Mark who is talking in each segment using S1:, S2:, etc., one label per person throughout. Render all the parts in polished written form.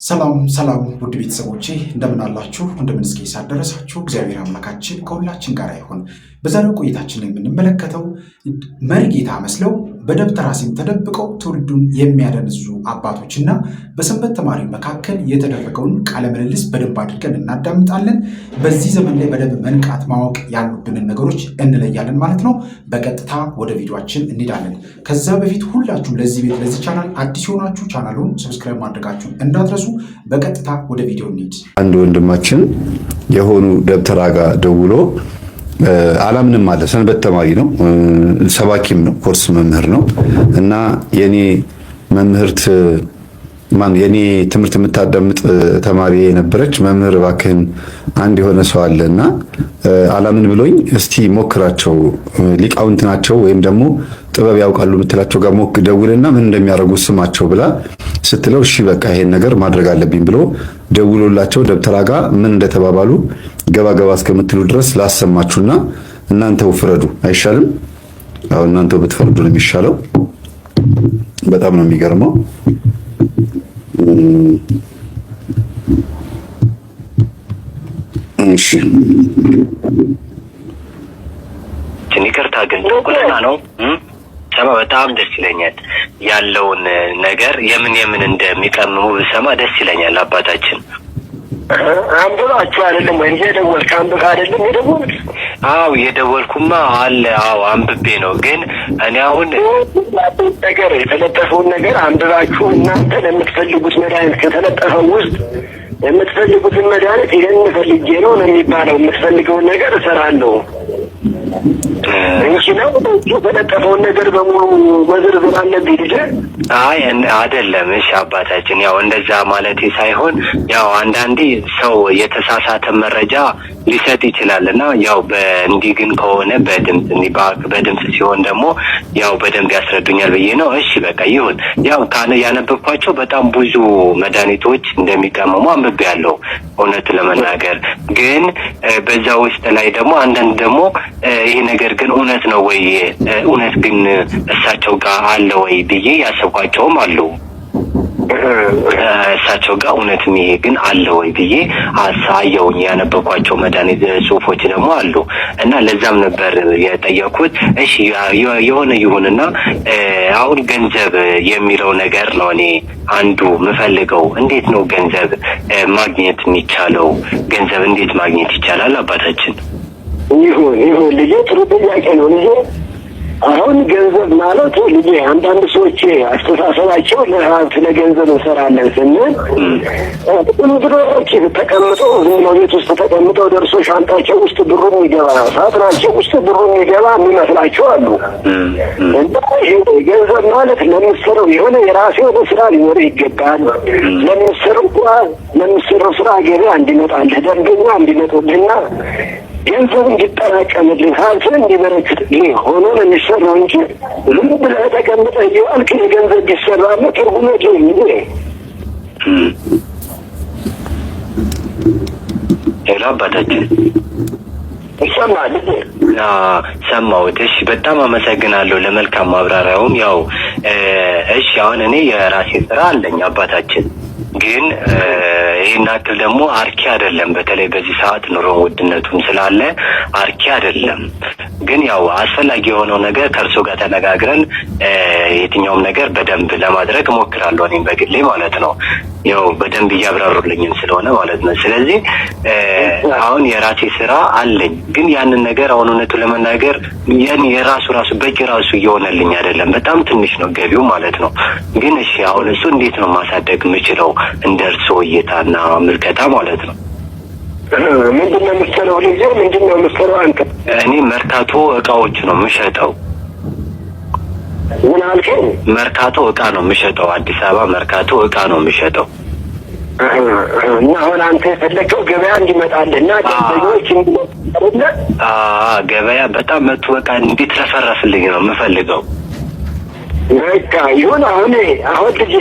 S1: ሰላም ውድ ቤተሰቦቼ እንደምን አላችሁ? እንደምን እስኪ ሳደረሳችሁ እግዚአብሔር አምላካችን ከሁላችን ጋር ይሁን። በዛሬው ቆይታችን የምንመለከተው መሪጌታ መስለው በደብተራ ስም ተደብቀው ትውልዱን የሚያደንዙ አባቶችና በሰንበት ተማሪ መካከል የተደረገውን ቃለ ምልልስ በደንብ አድርገን እናዳምጣለን። በዚህ ዘመን ላይ በደንብ መንቃት ማወቅ ያሉብንን ነገሮች እንለያለን ማለት ነው። በቀጥታ ወደ ቪዲዮአችን እንሄዳለን። ከዛ በፊት ሁላችሁም ለዚህ ቻናል አዲስ የሆናችሁ ቻናሉን ሰብስክራይብ ማድረጋችሁን እንዳትረሱ። በቀጥታ ወደ ቪዲዮ እንሂድ።
S2: አንድ ወንድማችን የሆኑ ደብተራ ጋር ደውሎ አላምንም አለ። ሰንበት ተማሪ ነው፣ ሰባኪም ነው፣ ኮርስ መምህር ነው እና የኔ ትምህርት የምታዳምጥ ተማሪ የነበረች መምህር እባክህን አንድ የሆነ ሰው አለ እና አላምን ብሎኝ እስቲ ሞክራቸው፣ ሊቃውንት ናቸው ወይም ደግሞ ጥበብ ያውቃሉ የምትላቸው ጋር ደውልና ምን እንደሚያደርጉ ስማቸው ብላ ስትለው እሺ በቃ ይሄን ነገር ማድረግ አለብኝ ብሎ ደውሎላቸው ደብተራ ጋር ምን እንደተባባሉ ገባ እስከምትሉ ድረስ ላሰማችሁና እናንተው ፍረዱ። አይሻልም? አዎ እናንተው ብትፈርዱ ነው የሚሻለው። በጣም ነው የሚገርመው። እሺ
S3: ይቅርታ ግን ጥቁልና ነው ሰማ በጣም ደስ ይለኛል። ያለውን ነገር የምን እንደሚቀምሙ ብሰማ ደስ ይለኛል። አባታችን
S4: አንብባችሁ አይደለም ወይ የደወልክ? አንብባ አይደለም የደወልክ?
S3: አዎ የደወልኩማ አለ። አዎ አንብቤ ነው። ግን እኔ አሁን
S4: ነገር የተለጠፈውን ነገር አንብባችሁ እናንተ ለምትፈልጉት መድኃኒት ከተለጠፈው ውስጥ የምትፈልጉትን መድኃኒት ይሄን ፈልጌ ነው የሚባለው። የምትፈልገውን ነገር እሰራለሁ እንጂ ነው የተለጠፈውን ነገር በሙሉ መዝርዝር አለብኝ ልጅ።
S3: አይ አይደለም። እሺ አባታችን ያው እንደዛ ማለቴ ሳይሆን ያው አንዳንዴ ሰው የተሳሳተ መረጃ ሊሰጥ ይችላልና ያው በእንዲህ ግን ከሆነ በድምጽ ሲሆን ደግሞ ያው በደንብ ያስረዱኛል ብዬ ነው። እሺ በቃ ይሁን። ያው ያነበብኳቸው በጣም ብዙ መድኃኒቶች እንደሚቀመሙ አንብቤያለሁ እውነት ለመናገር። ግን በዛ ውስጥ ላይ ደግሞ አንዳንድ ደግሞ ይሄ ነገር ግን እውነት ነው ወይ እውነት ግን እሳቸው ጋር አለ ወይ ብዬ ያሰብኳቸውም አሉ። እሳቸው ጋር እውነትም ይሄ ግን አለ ወይ ብዬ አሳየውኝ ያነበብኳቸው መድኃኒት ጽሁፎች ደግሞ አሉ እና ለዛም ነበር የጠየኩት። እሺ የሆነ ይሁንና አሁን ገንዘብ የሚለው ነገር ነው እኔ አንዱ የምፈልገው። እንዴት ነው ገንዘብ ማግኘት የሚቻለው? ገንዘብ እንዴት ማግኘት ይቻላል አባታችን?
S4: ይሁን ልጄ፣ ጥሩ ጥያቄ ነው ልጄ። አሁን ገንዘብ ማለት ልጄ አንዳንድ ሰዎች አስተሳሰባቸው ለሀብት ለገንዘብ እንሰራለን ስንል ድሮች ተቀምጠው ቤት ውስጥ ተቀምጠው ደርሶ ሻንጣቸው ውስጥ ብሩ የሚገባ ሳጥናቸው ውስጥ ብሩ የሚገባ የሚመስላቸው አሉ። እና ይሄ ገንዘብ ማለት ለምትሰራው የሆነ የራሴ የሆነ ስራ ሊኖር ይገባል። ለምትሰራው ስራ ገበያ እንዲመጣልህ፣ ደንበኛ እንዲመጡልህና ገንዘብ እንዲጠራቀምልህ፣ ሀብትን እንዲበረክትልህ ሆኖ ነው የሚሰራው እንጂ ዝም ብለህ ተቀምጠህ እየዋልክ ገንዘብ ቢሰራልህ ትርጉም የለውም።
S3: ሄሎ አባታችን
S4: ይሰማል?
S3: ሰማሁት። እሺ በጣም አመሰግናለሁ ለመልካም ማብራሪያውም። ያው እሺ አሁን እኔ የራሴ ስራ አለኝ አባታችን፣ ግን ይሄን አክል ደግሞ አርኪ አይደለም። በተለይ በዚህ ሰዓት ኑሮ ውድነቱም ስላለ አርኪ አይደለም። ግን ያው አስፈላጊ የሆነው ነገር ከእርሶ ጋር ተነጋግረን የትኛውም ነገር በደንብ ለማድረግ እሞክራለሁ እኔም በግሌ ማለት ነው። ያው በደንብ እያብራሩልኝም ስለሆነ ማለት ነው። ስለዚህ አሁን የራሴ ስራ አለኝ፣ ግን ያንን ነገር አሁን እውነቱ ለመናገር የራሱ በቂ ራሱ እየሆነልኝ አይደለም። በጣም ትንሽ ነው ገቢው ማለት ነው። ግን እሺ አሁን እሱ እንዴት ነው ማሳደግ የምችለው እንደ እርሶ እይታና ምልከታ ማለት ነው?
S4: ምንድነው የምትሰራው ልጄ? ምንድነው የምትሰራው አንተ?
S3: እኔ መርካቶ እቃዎች ነው የምሸጠው።
S4: ምን አልከኝ?
S3: መርካቶ እቃ ነው የምሸጠው። አዲስ አበባ መርካቶ እቃ ነው የምሸጠው።
S4: እና አሁን አንተ የፈለከው ገበያ እንዲመጣልህና ደንበኞች እንዲመጡልህ?
S3: ገበያ በጣም መጥቶ በቃ እንዲትረፈረፍልኝ ነው የምፈልገው።
S4: በቃ ይሁን። አሁን ልጄ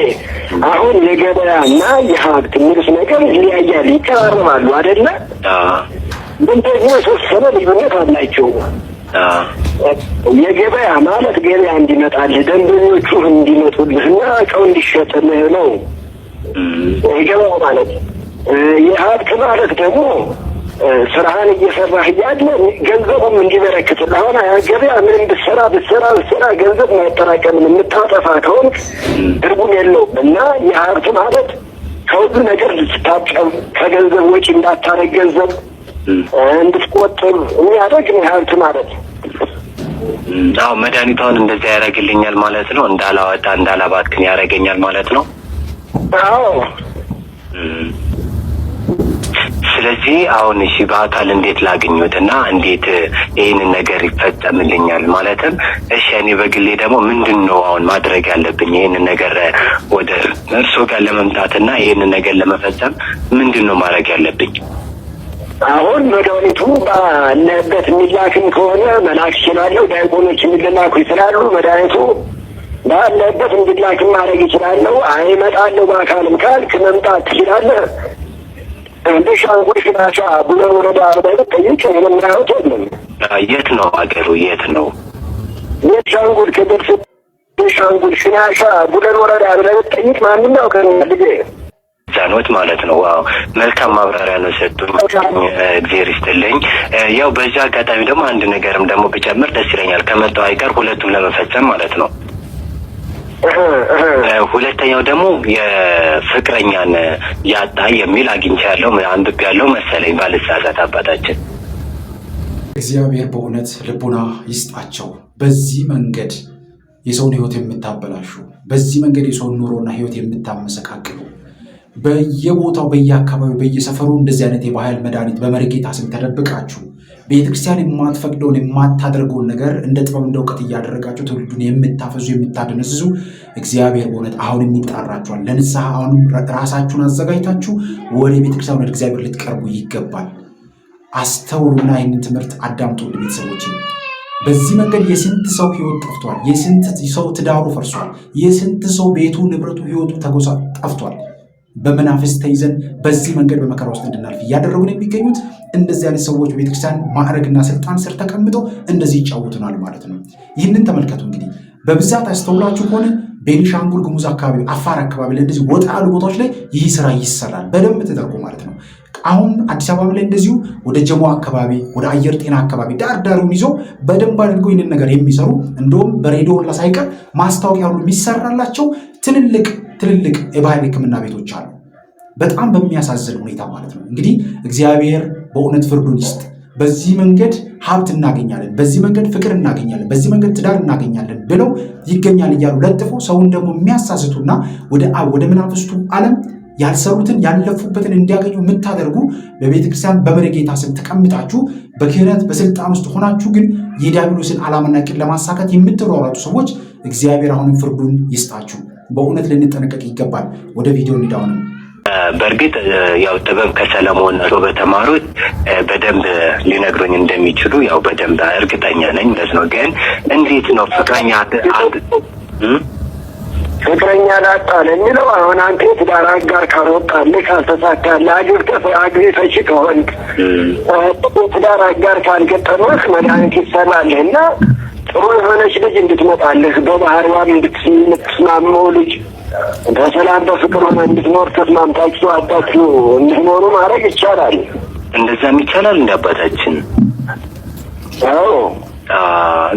S4: አሁን የገበያና የሀብት የሚሉት ነገር ይለያያል፣ ይቀራረባሉ አይደለ? ግን ደግሞ የተወሰነ ልዩነት አላቸው። የገበያ ማለት ገበያ እንዲመጣልህ፣ ደንበኞቹ እንዲመጡልህና እቃው እንዲሸጥልህ ነው። የገበያ ማለት የሀብት ማለት ደግሞ ስራህን እየሰራህ እያለ ገንዘቡም እንዲበረክትልህ። አሁን ገበያ ምንም ብትሰራ ገንዘብ ማይጠራቀምን የምታጠፋ ከሆንክ ትርጉም የለውም እና የሀብት ማለት ከሁሉ ነገር ልትታቀብ ከገንዘብ ወጪ እንዳታረግ ገንዘብ እንድትቆጥብ የሚያደርግ ነው ሀብት ማለት።
S3: አዎ መድኃኒቷን እንደዛ ያደርግልኛል ማለት ነው። እንዳላወጣ እንዳላባክን ያደርገኛል ማለት ነው።
S4: አዎ
S3: ስለዚህ አሁን እሺ በአካል እንዴት ላገኙትና እንዴት ይህንን ነገር ይፈጸምልኛል? ማለትም እሺ እኔ በግሌ ደግሞ ምንድነው አሁን ማድረግ ያለብኝ? ይህንን ነገር ወደ እርሶ ጋር ለመምጣትና ይህንን ነገር ለመፈጸም ምንድነው ማድረግ ያለብኝ?
S4: አሁን መድኃኒቱ ባለበት የሚላክም ከሆነ መላክ ይችላለሁ። ዳይቆኖች የሚላኩ ይችላሉ። መድኃኒቱ ባለበት እንዲላክም ማድረግ ይችላለሁ። አይመጣለሁ በአካልም ካልክ መምጣት ትችላለህ። ቤኒሻንጉል ሽናሻ ቡለን ወረዳ ብጠይቅ የምናየት የለም።
S3: የት ነው አገሩ? የት ነው?
S4: ቤኒሻንጉል ክልል ቤኒሻንጉል ሽናሻ ቡለን ወረዳ ብጠይቅ ማንም ያውቀኛል ልጄ።
S3: ዛኖት ማለት ነው። ዋው መልካም ማብራሪያ ነው ሰጡኝ። እግዚአብሔር ይስጥልኝ። ያው በዚህ አጋጣሚ ደግሞ አንድ ነገርም ደግሞ ብጨምር ደስ ይለኛል። ከመጣው አይቀር ሁለቱም ለመፈጸም ማለት ነው። ሁለተኛው ደግሞ የፍቅረኛን ያጣ የሚል አግኝቻለሁ፣ አንብቤያለሁ መሰለኝ ባልሳሳት አባታችን።
S1: እግዚአብሔር በእውነት ልቡና ይስጣቸው። በዚህ መንገድ የሰውን ሕይወት የምታበላሹ፣ በዚህ መንገድ የሰውን ኑሮና ሕይወት የምታመሰቃቅሉ፣ በየቦታው በየአካባቢው በየሰፈሩ እንደዚህ አይነት የባህል መድኃኒት በመርጌታ ስም ተደብቃችሁ ቤተክርስቲያን የማትፈቅደውን የማታደርገውን ነገር እንደ ጥበብ እንደ እውቀት እያደረጋችሁ ትውልዱን የምታፈዙ የምታደነዝዙ እግዚአብሔር በእውነት አሁንም ይጣራችኋል። ለንስሐ አሁንም ራሳችሁን አዘጋጅታችሁ ወደ ቤተክርስቲያን ወደ እግዚአብሔር ልትቀርቡ ይገባል። አስተውሉና ይህንን ትምህርት አዳምጡ ቤተሰቦች። በዚህ መንገድ የስንት ሰው ህይወት ጠፍቷል። የስንት ሰው ትዳሩ ፈርሷል። የስንት ሰው ቤቱ ንብረቱ ህይወቱ ተጎሳ ጠፍቷል። በመናፍስት ተይዘን በዚህ መንገድ በመከራ ውስጥ እንድናልፍ እያደረጉን የሚገኙት እንደዚህ አይነት ሰዎች በቤተክርስቲያን ማዕረግና ስልጣን ስር ተቀምጠው እንደዚህ ይጫወቱናል ማለት ነው። ይህንን ተመልከቱ። እንግዲህ በብዛት አስተውላችሁ ከሆነ ቤኒሻንጉል ጉሙዝ አካባቢ፣ አፋር አካባቢ ላይ እንደዚህ ወጣ ያሉ ቦታዎች ላይ ይህ ስራ ይሰራል በደንብ ተደርጎ ማለት ነው። አሁን አዲስ አበባ ላይ እንደዚሁ ወደ ጀሞ አካባቢ ወደ አየር ጤና አካባቢ ዳርዳሩን ይዘው በደንብ አድርገው ይህንን ነገር የሚሰሩ እንደውም በሬዲዮ ሁላ ሳይቀር ማስታወቂያ ሁሉ የሚሰራላቸው ትልልቅ የባህል ሕክምና ቤቶች አሉ። በጣም በሚያሳዝን ሁኔታ ማለት ነው። እንግዲህ እግዚአብሔር በእውነት ፍርዱን ይስጥ። በዚህ መንገድ ሀብት እናገኛለን፣ በዚህ መንገድ ፍቅር እናገኛለን፣ በዚህ መንገድ ትዳር እናገኛለን ብለው ይገኛል እያሉ ለጥፈው ሰውን ደግሞ የሚያሳስቱና ወደ መናፍስቱ ዓለም ያልሰሩትን ያለፉበትን እንዲያገኙ የምታደርጉ በቤተክርስቲያን በመርጌታ ስም ተቀምጣችሁ በክህነት በስልጣን ውስጥ ሆናችሁ ግን የዲያብሎስን ዓላማና ዕቅድ ለማሳካት የምትሯሯጡ ሰዎች እግዚአብሔር አሁንም ፍርዱን ይስጣችሁ። በእውነት ልንጠነቀቅ ይገባል። ወደ ቪዲዮ እንሂዳውንም።
S3: በእርግጥ ያው ጥበብ ከሰለሞን በተማሩት በደንብ ሊነግሩኝ እንደሚችሉ ያው በደንብ እርግጠኛ ነኝ ማለት ነው። ግን እንዴት ነው
S4: ፍቅረኛ ላጣ ለሚለው አሁን አንተ የትዳር አጋር ካልወጣልህ ካልተሳካልህ አግብተሽ ከሆንክ የትዳር አጋር ካልገጠመህ መድኃኒት ይሰራልህ እና ጥሩ የሆነች ልጅ እንድትመጣልህ በባህሪዋም እንድትስማመው ልጅ በሰላም በፍቅር ሆነ እንድትኖር ተስማምታችሁ አጣችሁ እንድትኖሩ ማድረግ ይቻላል።
S3: እንደዛም ይቻላል እንደ አባታችን።
S4: አዎ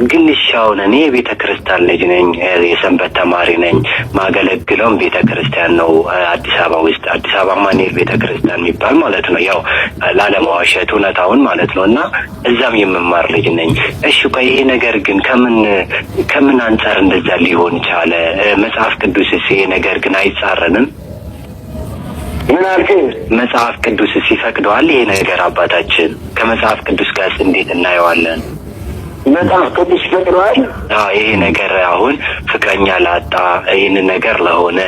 S3: ግን አሁን እኔ የቤተ ክርስቲያን ልጅ ነኝ፣ የሰንበት ተማሪ ነኝ። ማገለግለውም ቤተ ክርስቲያን ነው። አዲስ አበባ ውስጥ አዲስ አበባ ማንኤል ቤተ ክርስቲያን የሚባል ማለት ነው። ያው ላለማዋሸት እውነታውን ማለት ነው። እና እዛም የምማር ልጅ ነኝ። እሺ ቆይ ይሄ ነገር ግን ከምን አንጻር እንደዛ ሊሆን ቻለ? መጽሐፍ ቅዱስስ ይሄ ነገር ግን አይጻረንም?
S4: ምን አልከኝ?
S3: መጽሐፍ ቅዱስስ ይፈቅደዋል ይሄ ነገር? አባታችን ከመጽሐፍ ቅዱስ ጋር እንዴት እናየዋለን?
S4: መጽሐፍ ቅዱስ ይፈቅደዋል?
S3: ይሄ ነገር አሁን ፍቅረኛ ላጣ ይህንን ነገር ለሆነ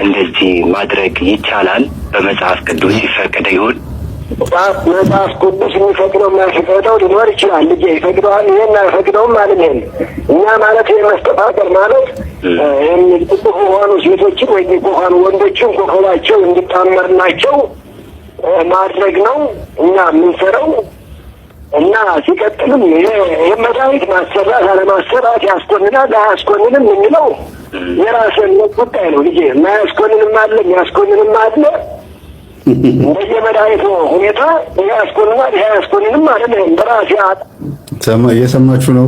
S3: እንደዚህ ማድረግ ይቻላል? በመጽሐፍ ቅዱስ ይፈቅደ ይሁን?
S4: መጽሐፍ ቅዱስ የሚፈቅደው የማይፈቅደው ሊኖር ይችላል። ልጄ ይፈቅደዋል፣ ይሄን አይፈቅደውም ማለት ነው። እኛ ማለት የመስተፋቀር ማለት የሚጥቁ ሆኑ ሴቶችን ወይ ሆኑ ወንዶችን ኮከባቸው እንዲጣመርናቸው ማድረግ ነው እኛ የምንሰራው። እና ሲቀጥልም የመድኃኒት ማሰራት አለማሰራት ያስኮንናል አያስኮንንም የሚለው የራስን ጉዳይ ነው ልጄ። የማያስኮንንም አለ የሚያስኮንንም አለ። እንደየመድኃኒቱ ሁኔታ ያስኮንናል ያስኮንንም አይደለም። በራሴ
S2: እየሰማችሁ ነው።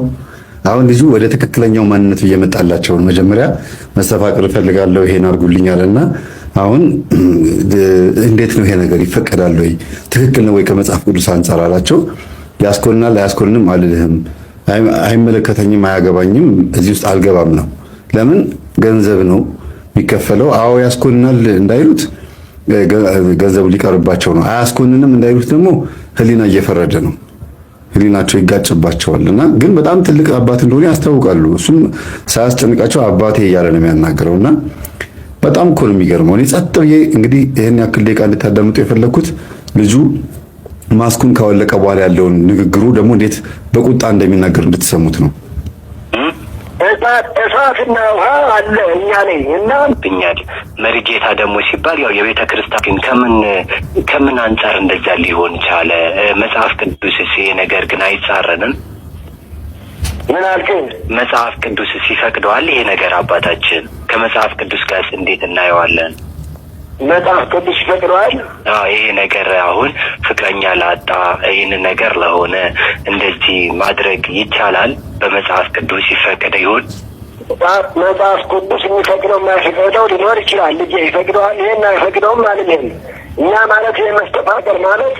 S2: አሁን ልጁ ወደ ትክክለኛው ማንነቱ እየመጣላቸው ነው። መጀመሪያ መስተፋቅር እፈልጋለሁ ይሄን አድርጉልኛልና አሁን እንዴት ነው ይሄ ነገር ይፈቀዳል ወይ ትክክል ነው ወይ ከመጽሐፍ ቅዱስ አንጻር አላቸው። ያስኮንናል አያስኮንንም አልልህም፣ አይመለከተኝም፣ አያገባኝም፣ እዚህ ውስጥ አልገባም ነው። ለምን ገንዘብ ነው የሚከፈለው። አዎ ያስኮንናል እንዳይሉት ገንዘቡ ሊቀርባቸው ነው። አያስኮንንም እንዳይሉት ደግሞ ህሊና እየፈረደ ነው። ህሊናቸው ይጋጭባቸዋል። እና ግን በጣም ትልቅ አባት እንደሆነ ያስታውቃሉ። እሱም ሳያስጨንቃቸው አባቴ እያለ ነው የሚያናገረውና በጣም እኮ ነው የሚገርመው። እኔ ጸጥ ብዬ እንግዲህ ይህን ያክል ደቂቃ እንድታዳምጡ የፈለግኩት ልጁ ማስኩን ካወለቀ በኋላ ያለውን ንግግሩ ደግሞ እንዴት በቁጣ እንደሚናገር እንድትሰሙት ነው።
S4: እሳትና ውሃ አለ እኛ ላይ እና
S3: ብኛል መሪጌታ ደግሞ ሲባል ያው የቤተ ክርስቲያን ከምን አንጻር እንደዛ ሊሆን ቻለ? መጽሐፍ ቅዱስስ ይሄ ነገር ግን አይጻረንም?
S4: ምን አልከኝ?
S3: መጽሐፍ ቅዱስስ ይፈቅደዋል ይሄ ነገር? አባታችን ከመጽሐፍ ቅዱስ ጋርስ እንዴት እናየዋለን?
S4: መጽሐፍ ቅዱስ ይፈቅደዋል?
S3: ይሄ ነገር አሁን ፍቅረኛ ላጣ ይህን ነገር ለሆነ እንደዚህ ማድረግ ይቻላል? በመጽሐፍ ቅዱስ ይፈቀደ ይሆን?
S4: መጽሐፍ ቅዱስ የሚፈቅደው የማይፈቅደው ሊኖር ይችላል። ልጄ ይፈቅደዋል ይሄን አይፈቅደውም ማለት ነው። እኛ ማለት የመስተፋቀር ማለት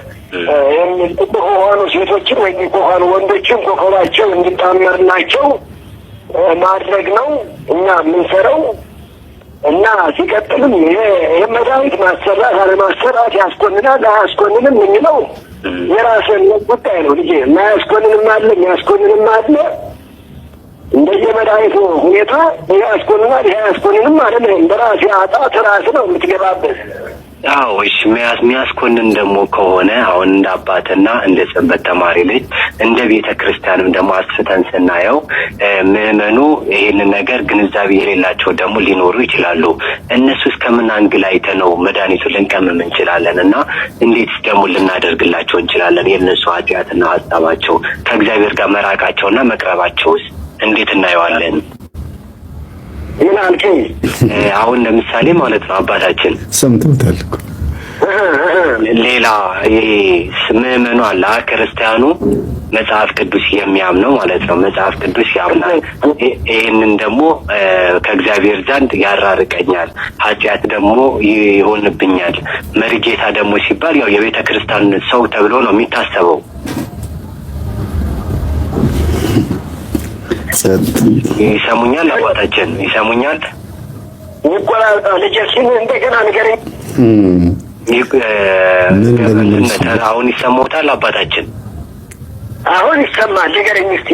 S4: የሚጥቁ ከሆኑ ሴቶችን ወይ ከሆኑ ወንዶችን ኮከባቸው እንዲጣመርላቸው ማድረግ ነው እኛ የምንሰራው። እና ሲቀጥልም የመድኃኒት ማሰራት አለማሰራት ያስኮንናል አያስኮንንም የሚለው የራስን ጉዳይ ነው ልጄ። የማያስኮንንም አለ የሚያስኮንንም አለ። እንደየመድኃኒቱ ሁኔታ ያስኮንናል ያስኮንንም አይደለም። በራሴ አጣት ራስ ነው የምትገባበት።
S3: አዎ እሺ፣ የሚያስኮንን ደግሞ ከሆነ አሁን እንደ አባትና እንደ ሰንበት ተማሪ ልጅ እንደ ቤተ ክርስቲያንም ደግሞ አስፍተን ስናየው ምዕመኑ ይህንን ነገር ግንዛቤ የሌላቸው ደግሞ ሊኖሩ ይችላሉ። እነሱ እስከምን አንግል አይተን ነው መድኃኒቱን ልንቀምም እንችላለን? እና እንዴትስ ደግሞ ልናደርግላቸው እንችላለን? የእነሱ ኃጢአትና ሀሳባቸው ከእግዚአብሔር ጋር መራቃቸውና መቅረባቸውስ እንዴት እናየዋለን?
S4: ምን አልከኝ?
S3: አሁን ለምሳሌ ማለት ነው አባታችን
S2: ሰምተውታል እኮ
S3: ሌላ ይሄ ምዕመኑ አለ ክርስቲያኑ መጽሐፍ ቅዱስ የሚያምነው ማለት ነው። መጽሐፍ ቅዱስ ያምናል። ይህንን ደግሞ ከእግዚአብሔር ዘንድ ያራርቀኛል፣ ኃጢአት ደግሞ ይሆንብኛል። መሪጌታ ደግሞ ሲባል ያው የቤተ ክርስቲያን ሰው ተብሎ ነው የሚታሰበው። ይሰሙኛል? አባታችን ይሰሙኛል?
S4: እንደገና ንገረኝ።
S3: አሁን ይሰማዎታል? አባታችን
S4: አሁን ይሰማል። ንገረኝ እስኪ።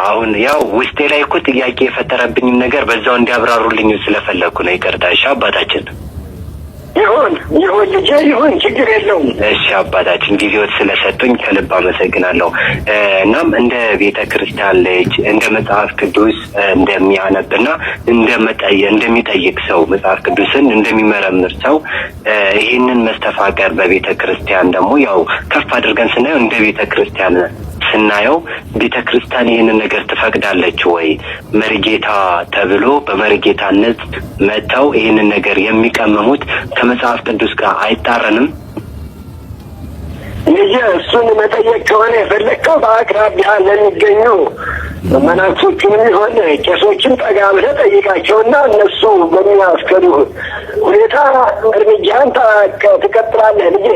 S3: አሁን ያው ውስጤ ላይ እኮ ጥያቄ የፈጠረብኝን ነገር በዛው እንዲያብራሩልኝ ስለፈለግኩ ነው። ይቅርታ። እሺ አባታችን።
S4: ይሁን ልጄ ይሁን፣ ችግር የለውም።
S3: እሺ አባታችን ጊዜዎት ስለሰጡኝ ከልብ አመሰግናለሁ። እናም እንደ ቤተ ክርስቲያን ልጅ እንደ መጽሐፍ ቅዱስ እንደሚያነብና እንደሚጠይቅ ሰው መጽሐፍ ቅዱስን እንደሚመረምር ሰው ይህንን መስተፋቀር በቤተ ክርስቲያን ደግሞ ያው ከፍ አድርገን ስናየው እንደ ቤተ ክርስቲያን ስናየው ቤተ ክርስቲያን ይህንን ነገር ትፈቅዳለች ወይ? መሪጌታ ተብሎ በመሪጌታነት መጥተው ይህንን ነገር የሚቀመሙት ከመጽሐፍ ቅዱስ ጋር አይጣረንም?
S4: ልጄ እሱን መጠየቅ ከሆነ የፈለግከው በአቅራቢያ ለሚገኙ መናፍሶቹንም ይሆን ቄሶችን ጠጋ ብለህ ጠይቃቸውና እነሱ በሚያስከዱ ሁኔታ እርምጃህን ትቀጥላለህ ልጄ።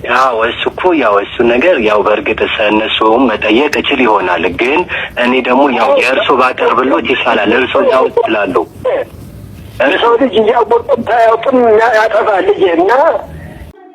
S3: ያው እሱ እኮ ያው እሱ ነገር ያው በእርግጥ እነሱም መጠየቅ እችል ይሆናል። ግን እኔ ደግሞ ያው የእርሶ ባቀርብሎት ይሻላል። እርሶ ያው ይችላሉ።
S4: ሰው ልጅ እያወቅም ታያውቅም ያጠፋል ልጄ። እና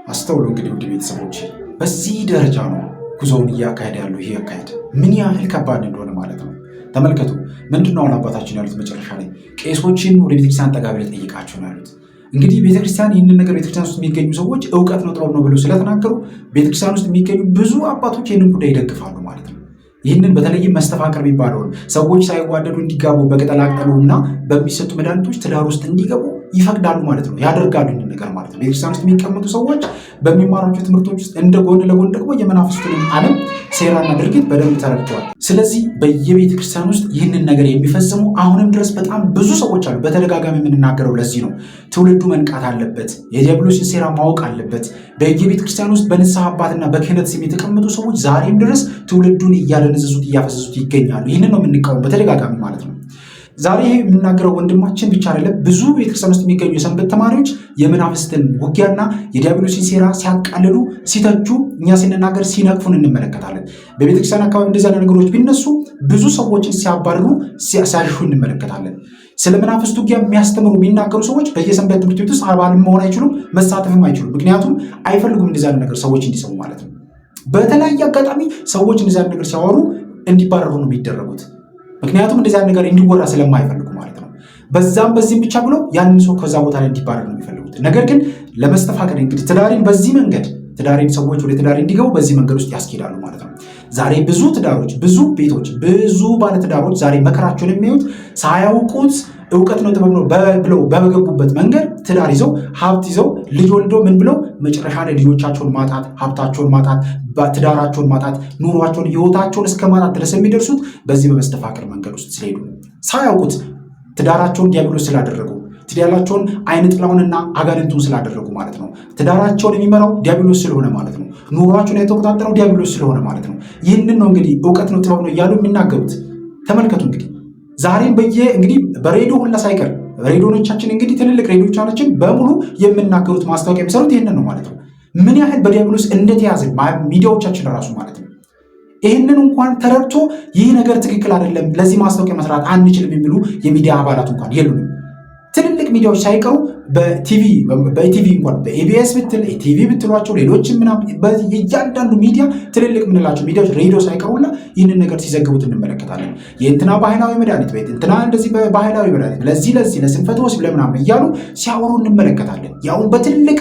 S1: አስተውሉ እንግዲህ ውድ ቤተሰቦች፣ በዚህ ደረጃ ነው ጉዞውን እያካሄደ ያለው። ይሄ አካሄድ ምን ያህል ከባድ እንደሆነ ማለት ነው። ተመልከቱ። ምንድነው አሁን አባታችን ያሉት መጨረሻ ላይ? ቄሶችን ወደ ቤተክርስቲያን ጠጋ ብለህ ጠይቃቸው ነው ያሉት። እንግዲህ ቤተክርስቲያን ይህንን ነገር ቤተክርስቲያን ውስጥ የሚገኙ ሰዎች እውቀት ነው ጥበብ ነው ብለው ስለተናገሩ ቤተክርስቲያን ውስጥ የሚገኙ ብዙ አባቶች ይህንን ጉዳይ ይደግፋሉ ማለት ነው። ይህንን በተለይም መስተፋቅር የሚባለውን ሰዎች ሳይዋደዱ እንዲጋቡ በቅጠላቅጠሉ እና በሚሰጡ መድኃኒቶች ትዳር ውስጥ እንዲገቡ ይፈቅዳሉ ማለት ነው፣ ያደርጋሉ ይህንን ነገር ማለት ነው። ቤተክርስቲያን ውስጥ የሚቀመጡ ሰዎች በሚማሯቸው ትምህርቶች ውስጥ እንደ ጎን ለጎን ደግሞ የመናፍስቱን ዓለም ሴራና ድርጊት በደንብ ተረድተዋል። ስለዚህ በየቤተክርስቲያን ውስጥ ይህንን ነገር የሚፈጽሙ አሁንም ድረስ በጣም ብዙ ሰዎች አሉ። በተደጋጋሚ የምንናገረው ለዚህ ነው። ትውልዱ መንቃት አለበት፣ የዲያብሎስን ሴራ ማወቅ አለበት። በየቤተክርስቲያን ውስጥ በንስሐ አባትና በክህነት ስም የተቀመጡ ሰዎች ዛሬም ድረስ ትውልዱን እያደነዘዙት እያፈሰሱት ይገኛሉ። ይህንን ነው የምንቃወም በተደጋጋሚ ማለት ነው። ዛሬ የምናገረው ወንድማችን ብቻ አይደለም። ብዙ ቤተክርስቲያን ውስጥ የሚገኙ የሰንበት ተማሪዎች የመናፍስትን ውጊያና የዲያብሎስን ሴራ ሲያቃልሉ፣ ሲተቹ፣ እኛ ስንናገር ሲነቅፉን እንመለከታለን። በቤተክርስቲያን አካባቢ እንደዚህ አይነት ነገሮች ቢነሱ ብዙ ሰዎችን ሲያባርሩ፣ ሲያሻሹ እንመለከታለን። ስለ መናፍስት ውጊያ የሚያስተምሩ የሚናገሩ ሰዎች በየሰንበት ትምህርት ቤት ውስጥ አባል መሆን አይችሉም፣ መሳተፍም አይችሉም። ምክንያቱም አይፈልጉም እንደዚህ አይነት ነገር ሰዎች እንዲሰሙ ማለት ነው። በተለያየ አጋጣሚ ሰዎች እንደዚህ አይነት ነገር ሲያወሩ እንዲባረሩ ነው የሚደረጉት። ምክንያቱም እንደዚህ አይነት ነገር እንዲወራ ስለማይፈልጉ ማለት ነው። በዛም በዚህም ብቻ ብሎ ያንን ሰው ከዛ ቦታ ላይ እንዲባረር ነው የሚፈልጉት። ነገር ግን ለመስተፋቀር እንግዲህ ትዳሬን በዚህ መንገድ ትዳሬን ሰዎች ወደ ትዳሬ እንዲገቡ በዚህ መንገድ ውስጥ ያስኬዳሉ ማለት ነው። ዛሬ ብዙ ትዳሮች፣ ብዙ ቤቶች፣ ብዙ ባለትዳሮች ዛሬ መከራቸውን የሚያዩት ሳያውቁት እውቀት ነው ጥበብ ነው ብለው በገቡበት መንገድ ትዳር ይዘው ሀብት ይዘው ልጅ ወልደው ምን ብለው መጨረሻ ላይ ልጆቻቸውን ማጣት፣ ሀብታቸውን ማጣት፣ ትዳራቸውን ማጣት፣ ኑሯቸውን፣ ህይወታቸውን እስከ ማጣት ድረስ የሚደርሱት በዚህ በመስተፋቅር መንገድ ውስጥ ስለሄዱ ሳያውቁት ትዳራቸውን ዲያብሎስ ስላደረጉ ትዳራቸውን አይነ ጥላውንና አጋንንቱን ስላደረጉ ማለት ነው። ትዳራቸውን የሚመራው ዲያብሎስ ስለሆነ ማለት ነው። ኑሯቸውን የተቆጣጠረው ዲያብሎስ ስለሆነ ማለት ነው። ይህንን ነው እንግዲህ እውቀት ነው ጥበብ ነው እያሉ የሚናገሩት። ተመልከቱ እንግዲህ ዛሬም እንግዲህ በሬዲዮ ሁላ ሳይቀር ሬዲዮኖቻችን እንግዲህ ትልልቅ ሬዲዮቻችን በሙሉ የምናገሩት ማስታወቂያ የሚሰሩት ይህንን ነው ማለት ነው። ምን ያህል በዲያብሎስ እንደተያዝን ሚዲያዎቻችን ራሱ ማለት ነው። ይህንን እንኳን ተረድቶ ይህ ነገር ትክክል አይደለም፣ ለዚህ ማስታወቂያ መስራት አንችልም የሚሉ የሚዲያ አባላት እንኳን የሉንም። ትልልቅ ሚዲያዎች ሳይቀሩ በኢቲቪ እንኳን በኢቢኤስ ብትል ኢቲቪ ብትሏቸው ሌሎችም ምናምን እያንዳንዱ ሚዲያ ትልልቅ የምንላቸው ሚዲያዎች ሬዲዮ ሳይቀሩና ይህንን ነገር ሲዘግቡት እንመለከታለን። የእንትና ባህላዊ መድኃኒት ቤት እንትና እንደዚህ ባህላዊ መድኃኒት ለዚህ ለስንፈተ ወሲብ ለምናምን እያሉ ሲያወሩ እንመለከታለን። ያውን በትልቅ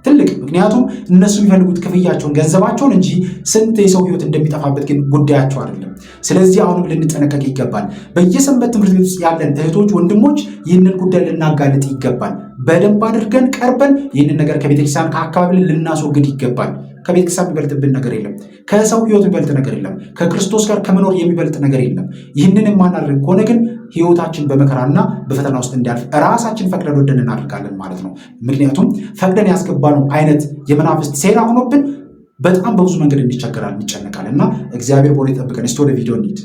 S1: ትልቅ ምክንያቱም እነሱ የሚፈልጉት ክፍያቸውን ገንዘባቸውን እንጂ ስንት የሰው ሕይወት እንደሚጠፋበት ግን ጉዳያቸው አይደለም። ስለዚህ አሁንም ልንጠነቀቅ ይገባል። በየሰንበት ትምህርት ቤት ውስጥ ያለን እህቶች፣ ወንድሞች ይህንን ጉዳይ ልናጋልጥ ይገባል። በደንብ አድርገን ቀርበን ይህንን ነገር ከቤተክርስቲያን ከአካባቢ ልናስወግድ ይገባል። ከቤተክርስቲያን የሚበልጥብን ነገር የለም። ከሰው ሕይወት የሚበልጥ ነገር የለም። ከክርስቶስ ጋር ከመኖር የሚበልጥ ነገር የለም። ይህንን የማናደርግ ከሆነ ግን ሕይወታችን በመከራና በፈተና ውስጥ እንዲያልፍ ራሳችን ፈቅደን ወደን እናደርጋለን ማለት ነው። ምክንያቱም ፈቅደን ያስገባነው አይነት የመናፍስት ሴራ ሆኖብን በጣም በብዙ መንገድ እንቸገራለን፣ እንጨነቃለን እና እግዚአብሔር ቦሌ ጠብቀን። እስቲ ወደ ቪዲዮ እንሂድ።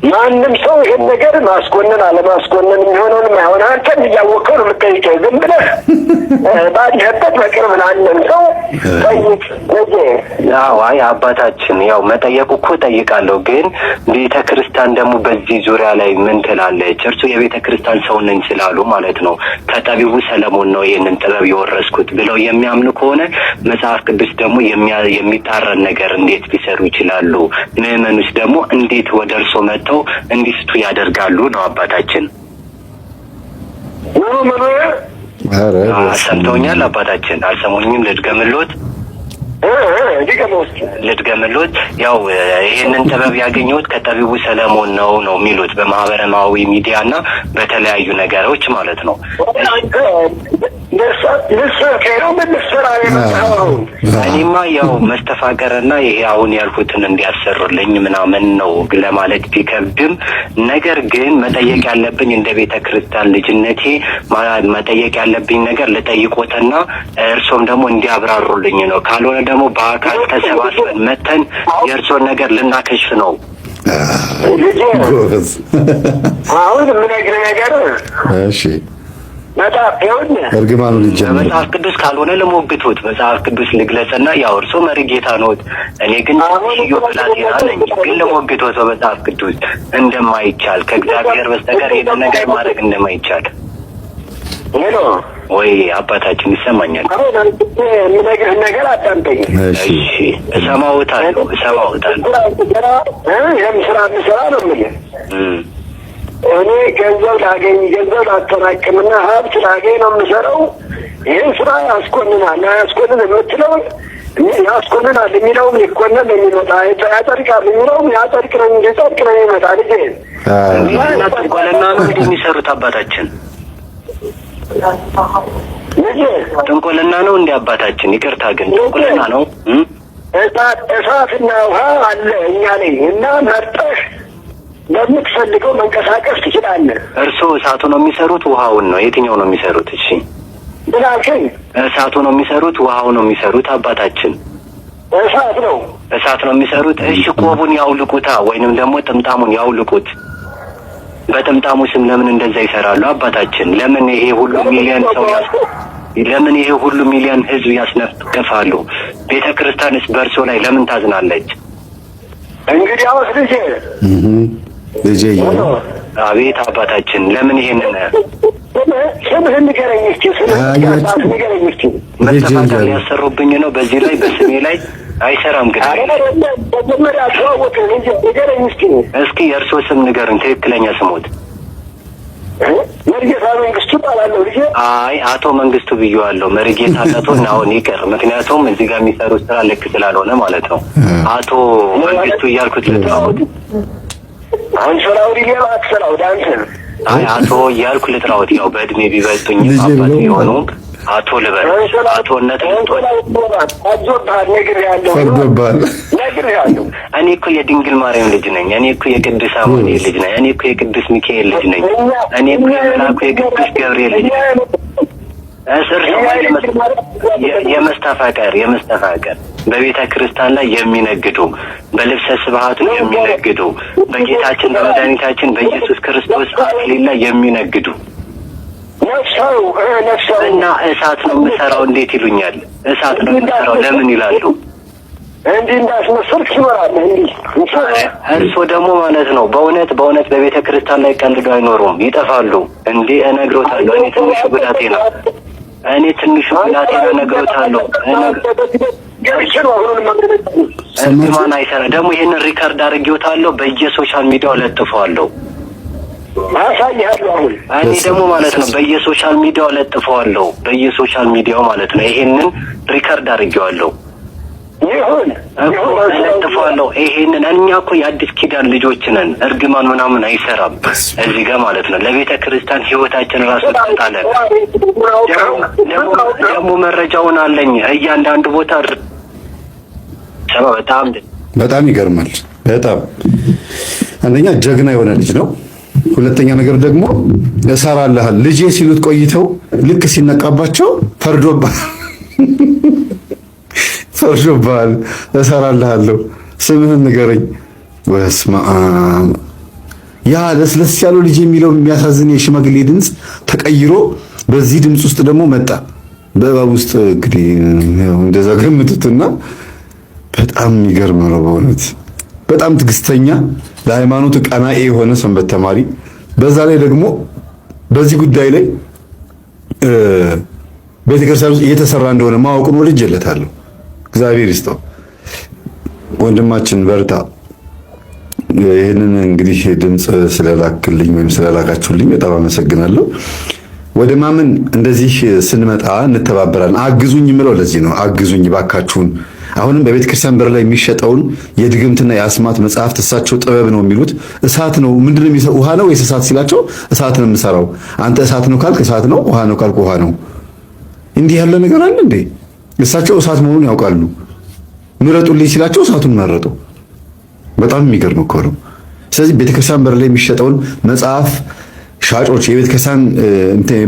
S4: ማንም ሰው ይህን ነገር ማስኮነን አለማስኮነን የሚሆነውን የማይሆን አንተም እያወቀው ነው የምጠይቀው። ዝም ብለህ ባለህበት በቅርብ ላለን ሰው ጠይቅ።
S3: አይ አባታችን ያው መጠየቁ እኮ ጠይቃለሁ፣ ግን ቤተ ክርስቲያን ደግሞ በዚህ ዙሪያ ላይ ምን ትላለች? እርሱ የቤተ ክርስቲያን ሰው ነኝ ስላሉ ማለት ነው ከጠቢቡ ሰለሞን ነው ይህንን ጥበብ የወረስኩት ብለው የሚያምኑ ከሆነ መጽሐፍ ቅዱስ ደግሞ የሚጣረን ነገር እንዴት ሊሰሩ ይችላሉ? ምዕመኑስ ደግሞ እንዴት ወደ እርሶ መጥተው እንዲስቱ ያደርጋሉ ነው አባታችን? ሰምተውኛል አባታችን? አልሰሙኝም? ልድገምሎት። ያው ይህንን ጥበብ ያገኘሁት ከጠቢቡ ሰለሞን ነው የሚሉት በማህበራዊ ሚዲያ እና በተለያዩ ነገሮች ማለት ነው። እኔማ ያው መስተፋቀርና ይሄ አሁን ያልኩትን እንዲያሰሩልኝ ምናምን ነው ለማለት ቢከብድም፣ ነገር ግን መጠየቅ ያለብኝ እንደ ቤተ ክርስቲያን ልጅነቴ መጠየቅ ያለብኝ ነገር ልጠይቆትና እርሶም ደግሞ እንዲያብራሩልኝ ነው። ካልሆነ ደግሞ በአካል ተሰባስበን መተን የእርሶን ነገር ልናከሽፍ ነው።
S4: አሁን የምነግርህ ነገር
S2: እርግማኑ
S3: መጽሐፍ ቅዱስ ካልሆነ ለሞግቱት መጽሐፍ ቅዱስ ልግለጽና ያው እርሶ መሪ ጌታ ነዎት፣ እኔ ግን ሽዮ ብላቴና ነኝ። ግን ለሞግቱት በመጽሐፍ ቅዱስ እንደማይቻል ከእግዚአብሔር በስተቀር ይህን ነገር ማድረግ እንደማይቻል ወይ አባታችን ይሰማኛል?
S4: የምነግርህ ነገር አዳምጠኝ።
S3: እሺ እሰማዎታለሁ።
S4: ይህም ስራ የምሰራ ነው የምልህ። እኔ ገንዘብ ላጠራቅምና ሀብት ላገኝ ነው የምሰራው። ይህን ስራ ያስኮንናል አያስኮንን የምትለውን ያስኮንናል የሚለውም ሊኮነን የሚመጣ ያጠርቃል የሚለውም ያጠርቅ ነው የሚመጣ ልጅ
S3: ጥንቆለና ነው እንግዲህ የሚሰሩት አባታችን። ጥንቆልና ነው እንደ አባታችን? ይቅርታ ግን ጥንቆልና ነው።
S4: እሳትና ውሃ አለ እኛ ላይ እና መርጠህ ለምትፈልገው መንቀሳቀስ ትችላለህ።
S3: እርስዎ እሳቱ ነው የሚሰሩት? ውሃውን ነው? የትኛው ነው የሚሰሩት? እሺ
S4: ምን አልከኝ?
S3: እሳቱ ነው የሚሰሩት? ውሃው ነው የሚሰሩት? አባታችን
S4: እሳት ነው።
S3: እሳት ነው የሚሰሩት። እሺ ቆቡን ያውልቁታ፣ ወይንም ደግሞ ጥምጣሙን ያውልቁት። በጥምጣሙ ስም ለምን እንደዛ ይሰራሉ? አባታችን ለምን ይሄ ሁሉ ሚሊዮን ሰው ለምን ይሄ ሁሉ ሚሊዮን ህዝብ ያስነቅፋሉ? ቤተ ክርስቲያንስ በእርሶ ላይ ለምን ታዝናለች?
S4: እንግዲህ አወስ ልጄ
S3: አቤት አባታችን ለምን ይሄንን
S4: ስምህን ንገረኝ እስኪ። ስምህን ንገረኝ እስኪ።
S3: መተፋቀር ያሰሩብኝ ነው በዚህ ላይ በስሜ ላይ አይሰራም። ግን
S4: መጀመሪያ ተዋወቅ እንጂ ንገረኝ እስኪ።
S3: እስኪ የእርሶ ስም ንገሩኝ፣ ትክክለኛ ስሞት።
S4: መርጌታ መንግስቱ እባላለሁ ልጄ።
S3: አይ አቶ መንግስቱ ብዬዋለሁ። መርጌታ አቶን አሁን ይቅር፣ ምክንያቱም እዚህ ጋር የሚሰሩት ስራ ልክ ስላልሆነ ማለት ነው። አቶ መንግስቱ እያልኩት ልጥራዎት?
S4: አንሰላው ዲሌ አክሰላው ዳንተ
S3: አይ አቶ እያልኩ ልጥራዎት? ያው በእድሜ ቢበልጡኝ አባት ቢሆኑ አቶ ልበል። አቶነት ልትወል
S2: ፈርዶባል።
S3: እኔ እኮ የድንግል ማርያም ልጅ ነኝ። እኔ እኮ የቅዱስ አማኑኤል ልጅ ነኝ። እኔ እኮ የቅዱስ ሚካኤል ልጅ ነኝ። እኔ እኮ የመልአኩ የቅዱስ ገብርኤል ልጅ ነኝ። እስር የመስተፋቀር በቤተ ክርስቲያን ላይ የሚነግዱ በልብሰ ስብሐቱ የሚነግዱ በጌታችን በመድኃኒታችን በኢየሱስ ክርስቶስ አክሊል ላይ የሚነግዱ እና እሳት ነው የምሰራው እንዴት ይሉኛል? እሳት ነው የምሰራው ለምን ይላሉ?
S4: እንዲህ እንዳስመሰልክ ይኖራል።
S3: እርሶ ደግሞ ማለት ነው በእውነት በቤተ ክርስቲያን ላይ ቀልዶ አይኖሩም፣ ይጠፋሉ። እንዴ እነግሮታለሁ። እኔ ትንሹ ብላቴና እነግሮታለሁ። ማን አይሰራ ደግሞ ይሄንን ሪከርድ አድርጌዎታለሁ፣ በየሶሻል ሚዲያው ለጥፈዋለሁ። እኔ ደግሞ ማለት ነው በየሶሻል ሚዲያው ለጥፈዋለሁ፣ በየሶሻል ሚዲያው ማለት ነው። ይሄንን ሪከርድ አድርጌዋለሁ ለጥፈዋለሁ። ይሄንን እኛ እኮ የአዲስ ኪዳን ልጆች ነን። እርግማን ምናምን አይሰራም እዚህ ጋር ማለት ነው። ለቤተ ክርስቲያን ህይወታችን ራሱ ተጣጣለን። ደግሞ መረጃውን አለኝ እያንዳንዱ ቦታ
S2: በጣም ይገርማል። በጣም አንደኛ ጀግና የሆነ ልጅ ነው። ሁለተኛ ነገር ደግሞ እሰራልሃል ልጄ ሲሉት ቆይተው ልክ ሲነቃባቸው ፈርዶብሃል፣ እሰራልሃለሁ፣ ስምህን ንገረኝ። በስመ አብ። ያ ለስለስ ያለው ልጅ የሚለው የሚያሳዝን የሽማግሌ ድምፅ ተቀይሮ በዚህ ድምፅ ውስጥ ደግሞ መጣ። በእባብ ውስጥ እንግዲህ እንደዛ ገምቱትና በጣም የሚገርም ነው በእውነት። በጣም ትዕግስተኛ፣ ለሃይማኖት ቀናኤ የሆነ ሰንበት ተማሪ፣ በዛ ላይ ደግሞ በዚህ ጉዳይ ላይ ቤተክርስቲያን ውስጥ እየተሰራ እንደሆነ ማወቁን ወልጄለታለሁ። እግዚአብሔር ይስጠው ወንድማችን፣ በርታ። ይህንን እንግዲህ ድምፅ ስለላክልኝ ወይም ስለላካችሁልኝ በጣም አመሰግናለሁ። ወደ ማመን እንደዚህ ስንመጣ እንተባበራለን። አግዙኝ የምለው ለዚህ ነው። አግዙኝ ባካችሁን። አሁንም በቤተ ክርስቲያን በር ላይ የሚሸጠውን የድግምትና የአስማት መጽሐፍት እሳቸው ጥበብ ነው የሚሉት እሳት ነው። ምንድነው የሚሰራው? ውሃ ነው ወይስ እሳት ሲላቸው እሳት ነው የምሰራው። አንተ እሳት ነው ካልክ እሳት ነው፣ ውሃ ነው ካልክ ውሃ ነው። እንዲህ ያለ ነገር አለ እንዴ? እሳቸው እሳት መሆኑን ያውቃሉ። ምረጡልኝ ሲላቸው እሳቱን መረጡ። በጣም የሚገርም እኮ ነው። ስለዚህ ቤተክርስቲያን በር ላይ የሚሸጠውን መጽሐፍ ሻጮች፣ የቤተክርስቲያን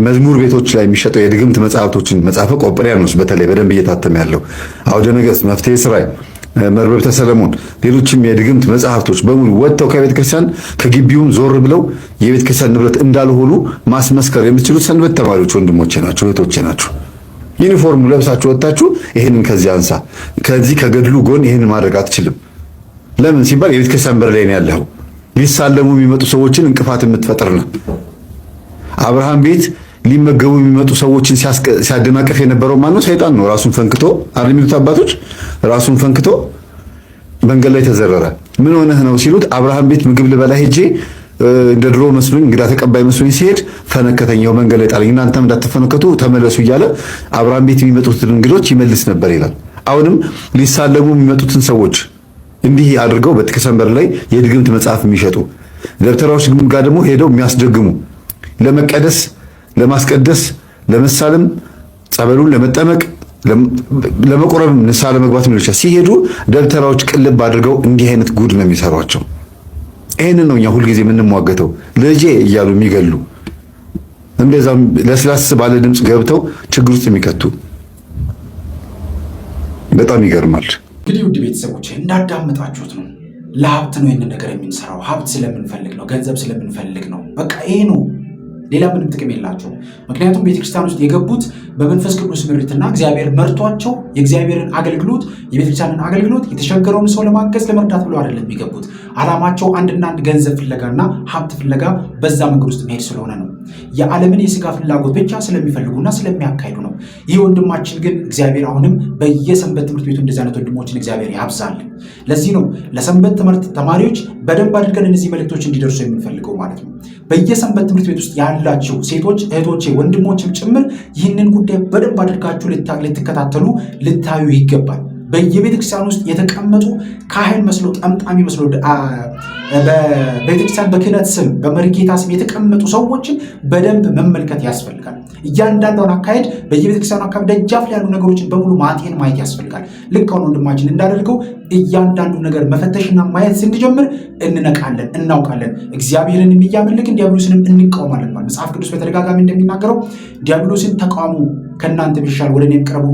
S2: መዝሙር ቤቶች ላይ የሚሸጠው የድግምት መጽሐፍቶችን መጽሐፈ ቆጵርያኖስ በተለይ በደንብ እየታተመ ያለው አውደ ነገሥት፣ መፍትሔ ሥራይ፣ መርበብተ ሰለሞን፣ ሌሎችም የድግምት መጽሐፍቶች በሙሉ ወጥተው ከቤተክርስቲያን ከግቢውም ዞር ብለው የቤተክርስቲያን ንብረት እንዳልሆኑ ማስመስከር የምትችሉት ሰንበት ተማሪዎች ወንድሞቼ ናቸው፣ እህቶቼ ናቸው። ዩኒፎርም ለብሳችሁ ወጣችሁ ይሄንን ከዚህ አንሳ፣ ከዚህ ከገድሉ ጎን ይሄንን ማድረግ አትችልም። ለምን ሲባል የቤተክርስቲያን በር ላይ ነው ያለው። ሊሳለሙ የሚመጡ ሰዎችን እንቅፋት የምትፈጥር ነው። አብርሃም ቤት ሊመገቡ የሚመጡ ሰዎችን ሲያደናቀፍ የነበረው ማን ነው? ሰይጣን ነው። ራሱን ፈንክቶ አይደል የሚሉት አባቶች፣ ራሱን ፈንክቶ መንገድ ላይ ተዘረረ። ምን ሆነህ ነው ሲሉት አብርሃም ቤት ምግብ ልበላ ሄጄ እንደ ድሮ መስሎኝ እንግዳ ተቀባይ መስሎኝ ሲሄድ ፈነከተኛው መንገድ ላይ ጣለኝ፣ እናንተም እንዳትፈነከቱ ተመለሱ እያለ አብርሃም ቤት የሚመጡትን እንግዶች ይመልስ ነበር ይላል። አሁንም ሊሳለሙ የሚመጡትን ሰዎች እንዲህ አድርገው በቤተክርስቲያን በር ላይ የድግምት መጽሐፍ የሚሸጡ ደብተራዎች ጋር ደግሞ ሄደው የሚያስደግሙ ለመቀደስ ለማስቀደስ ለመሳለም ጸበሉን ለመጠመቅ ለመቆረብም ንስሐ ለመግባት ምን ይችላል ሲሄዱ ደብተራዎች ቅልብ አድርገው እንዲህ አይነት ጉድ ነው የሚሰሯቸው። ይሄንን ነው እኛ ሁልጊዜ የምንሟገተው ልጄ እያሉ የሚገሉ እንደዛም ለስላስ ባለ ድምፅ ገብተው ችግር ውስጥ የሚከቱ በጣም ይገርማል።
S1: እንግዲህ ውድ ቤተሰቦች እንዳዳመጣችሁት ነው። ለሀብት ነው ይህንን ነገር የምንሰራው። ሀብት ስለምንፈልግ ነው፣ ገንዘብ ስለምንፈልግ ነው። በቃ ይሄ ነው፣ ሌላ ምንም ጥቅም የላቸውም። ምክንያቱም ቤተክርስቲያን ውስጥ የገቡት በመንፈስ ቅዱስ ምሪትና እግዚአብሔር መርቷቸው የእግዚአብሔርን አገልግሎት የቤተክርስቲያንን አገልግሎት የተቸገረውን ሰው ለማገዝ ለመርዳት ብለው አይደለም የሚገቡት። ዓላማቸው አንድና አንድ ገንዘብ ፍለጋና ሀብት ፍለጋ በዛ መንገድ ውስጥ መሄድ ስለሆነ ነው። የዓለምን የስጋ ፍላጎት ብቻ ስለሚፈልጉና ስለሚያካሂዱ ነው። ይህ ወንድማችን ግን እግዚአብሔር አሁንም በየሰንበት ትምህርት ቤቱ እንደዚህ አይነት ወንድሞችን እግዚአብሔር ያብዛል። ለዚህ ነው ለሰንበት ትምህርት ተማሪዎች በደንብ አድርገን እነዚህ መልእክቶች እንዲደርሱ የምንፈልገው ማለት ነው። በየሰንበት ትምህርት ቤት ውስጥ ያላችሁ ሴቶች እህቶቼ፣ ወንድሞችም ጭምር ይህንን ጉዳይ በደንብ አድርጋችሁ ልትከታተሉ ልታዩ ይገባል። በየቤተክርስቲያን ውስጥ የተቀመጡ ካህን መስሎ ጠምጣሚ መስሎ በቤተክርስቲያን በክህነት ስም በመሪጌታ ስም የተቀመጡ ሰዎችን በደንብ መመልከት ያስፈልጋል። እያንዳንዷን አካሄድ በየቤተክርስቲያኑ አካባቢ ደጃፍ ላይ ያሉ ነገሮችን በሙሉ ማጤን ማየት ያስፈልጋል። ልክ አሁን ወንድማችን እንዳደርገው እያንዳንዱ ነገር መፈተሽና ማየት ስንጀምር እንነቃለን፣ እናውቃለን። እግዚአብሔርን እያመለክን ዲያብሎስንም እንቃወማለን ማለት መጽሐፍ ቅዱስ በተደጋጋሚ እንደሚናገረው ዲያብሎስን ተቃውሙ ከእናንተ ቢሻል ወደ እኔም ቅረቡ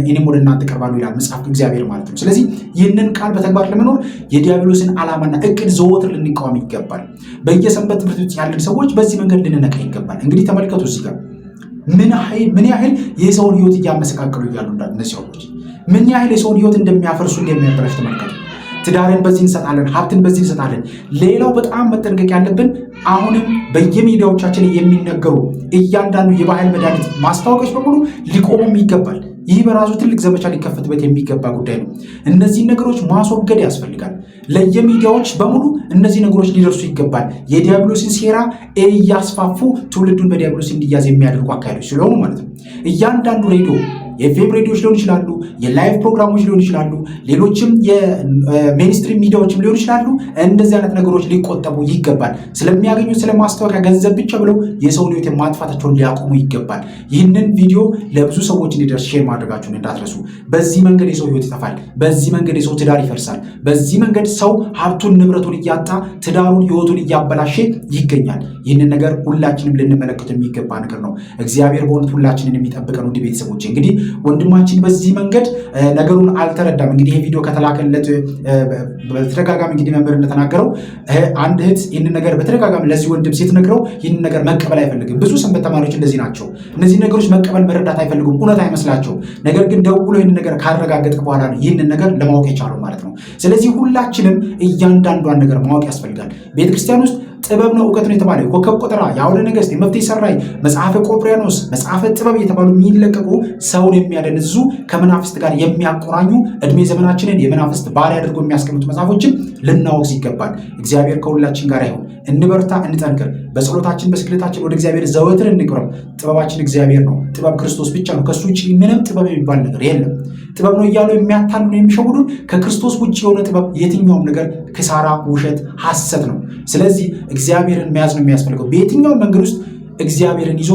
S1: እኔም ወደ እናንተ ቀርባለሁ ይላል መጽሐፍ እግዚአብሔር ማለት ነው። ስለዚህ ይህንን ቃል በተግባር ለመኖር የዲያብሎስን ዓላማና እቅድ ዘወትር ልንቃወም ይገባል። በየሰንበት ትምህርት ቤት ያለን ሰዎች በዚህ መንገድ ልንነቃ ይገባል። እንግዲህ ተመልከቱ እዚህ ጋር ምን ያህል የሰውን ሕይወት እያመሰቃቀሉ እያሉ እንዳሉ እነዚህ ሰዎች ምን ያህል የሰውን ሕይወት እንደሚያፈርሱ እንደሚያበላሽ ተመልከቱ። ትዳርን በዚህ እንሰጣለን፣ ሀብትን በዚህ እንሰጣለን። ሌላው በጣም መጠንቀቅ ያለብን አሁንም በየሚዲያዎቻችን የሚነገሩ እያንዳንዱ የባህል መድኃኒት ማስታወቂያዎች በሙሉ ሊቆሙም ይገባል። ይህ በራሱ ትልቅ ዘመቻ ሊከፈትበት የሚገባ ጉዳይ ነው። እነዚህ ነገሮች ማስወገድ ያስፈልጋል። ለየሚዲያዎች በሙሉ እነዚህ ነገሮች ሊደርሱ ይገባል። የዲያብሎስን ሴራ እያስፋፉ ትውልዱን በዲያብሎስ እንዲያዝ የሚያደርጉ አካሄዶች ስለሆኑ ማለት ነው። እያንዳንዱ ሬዲዮ የኤፍኤም ሬዲዮች ሊሆን ይችላሉ፣ የላይቭ ፕሮግራሞች ሊሆን ይችላሉ፣ ሌሎችም የሜንስትሪም ሚዲያዎችም ሊሆን ይችላሉ። እንደዚህ አይነት ነገሮች ሊቆጠቡ ይገባል። ስለሚያገኙት ስለማስታወቂያ ገንዘብ ብቻ ብለው የሰው ሕይወት ማጥፋታቸውን ሊያቆሙ ይገባል። ይህንን ቪዲዮ ለብዙ ሰዎች እንዲደርስ ሼር ማድረጋችሁን እንዳትረሱ። በዚህ መንገድ የሰው ሕይወት ይጠፋል። በዚህ መንገድ የሰው ትዳር ይፈርሳል። በዚህ መንገድ ሰው ሀብቱን ንብረቱን እያጣ ትዳሩን ሕይወቱን እያበላሸ ይገኛል። ይህንን ነገር ሁላችንም ልንመለከቱ የሚገባ ነገር ነው። እግዚአብሔር በእውነት ሁላችንን የሚጠብቀን ውድ ቤተሰቦች እንግዲህ ወንድማችን በዚህ መንገድ ነገሩን አልተረዳም። እንግዲህ ይሄ ቪዲዮ ከተላከለት በተደጋጋሚ እንግዲህ መምህር እንደተናገረው አንድ እህት ይህንን ነገር በተደጋጋሚ ለዚህ ወንድም ስትነግረው ይህንን ነገር መቀበል አይፈልግም። ብዙ ሰንበት ተማሪዎች እንደዚህ ናቸው። እነዚህ ነገሮች መቀበል መረዳት አይፈልጉም፣ እውነት አይመስላቸውም። ነገር ግን ደውሎ ይህንን ነገር ካረጋገጠ በኋላ ነው ይህንን ነገር ለማወቅ የቻለው ማለት ነው። ስለዚህ ሁላችንም እያንዳንዷን ነገር ማወቅ ያስፈልጋል። ቤተክርስቲያን ውስጥ ጥበብ ነው እውቀት ነው የተባለ ኮከብ ቆጠራ፣ የአውደ ነገሥት፣ የመፍትሔ ሰራይ፣ መጽሐፈ ቆጵርያኖስ፣ መጽሐፈ ጥበብ የተባሉ የሚለቀቁ ሰውን የሚያደነዝዙ ከመናፍስት ጋር የሚያቆራኙ እድሜ ዘመናችንን የመናፍስት ባሪያ አድርጎ የሚያስቀምጡ መጽሐፎችን ልናወግዝ ይገባል። እግዚአብሔር ከሁላችን ጋር ይሁን። እንበርታ፣ እንጠንክር። በጸሎታችን በስግደታችን ወደ እግዚአብሔር ዘወትር እንቅረብ። ጥበባችን እግዚአብሔር ነው። ጥበብ ክርስቶስ ብቻ ነው። ከሱ ውጭ ምንም ጥበብ የሚባል ነገር የለም። ጥበብ ነው እያሉ የሚያታሉን የሚሸውዱን ከክርስቶስ ውጭ የሆነ ጥበብ የትኛውም ነገር ክሳራ፣ ውሸት፣ ሐሰት ነው። ስለዚህ እግዚአብሔርን መያዝ ነው የሚያስፈልገው። በየትኛውም መንገድ ውስጥ እግዚአብሔርን ይዞ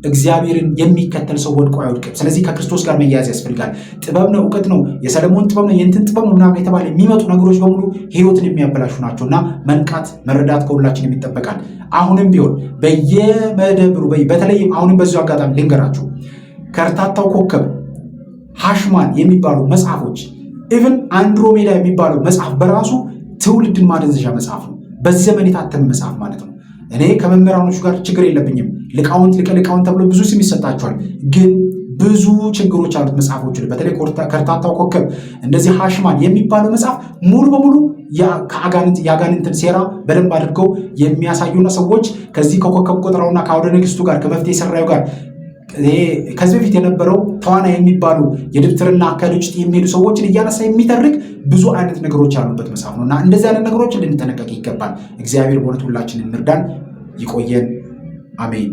S1: እግዚአብሔርን የሚከተል ሰው ወድቆ አይወድቅም። ስለዚህ ከክርስቶስ ጋር መያዝ ያስፈልጋል። ጥበብ ነው እውቀት ነው የሰለሞን ጥበብ ነው የእንትን ጥበብ ነው ምናምን የተባለ የሚመጡ ነገሮች በሙሉ ሕይወትን የሚያበላሹ ናቸውና መንቃት መረዳት ከሁላችን ይጠበቃል። አሁንም ቢሆን በየመደብሩ በተለይም አሁንም በዚሁ አጋጣሚ ልንገራችሁ ከርታታው ኮከብ ሃሽማን የሚባሉ መጽሐፎች ኢቭን አንድሮሜዳ የሚባለው መጽሐፍ በራሱ ትውልድን ማደንዘዣ መጽሐፍ ነው። በዚህ ዘመን የታተመ መጽሐፍ ማለት ነው። እኔ ከመምህራኖቹ ጋር ችግር የለብኝም። ሊቃውንት ሊቃውንት ተብሎ ብዙ ስም ይሰጣቸዋል። ግን ብዙ ችግሮች አሉት መጽሐፎች። በተለይ ከርታታው ኮከብ እንደዚህ ሃሽማን የሚባለው መጽሐፍ ሙሉ በሙሉ የአጋንንትን ሴራ በደንብ አድርገው የሚያሳዩና ሰዎች ከዚህ ከኮከብ ቆጠራውና ከአውደ ንግሥቱ ጋር ከመፍትሔ ሰራዩ ጋር ከዚህ በፊት የነበረው ተዋናይ የሚባሉ የድብትርና አካሄዶች ውስጥ የሚሄዱ ሰዎችን እያነሳ የሚተርክ ብዙ አይነት ነገሮች ያሉበት መጽሐፍ ነው እና እንደዚህ አይነት ነገሮችን ልንጠነቀቅ ይገባል። እግዚአብሔር በእውነት ሁላችንን እንርዳን። ይቆየን። አሜን።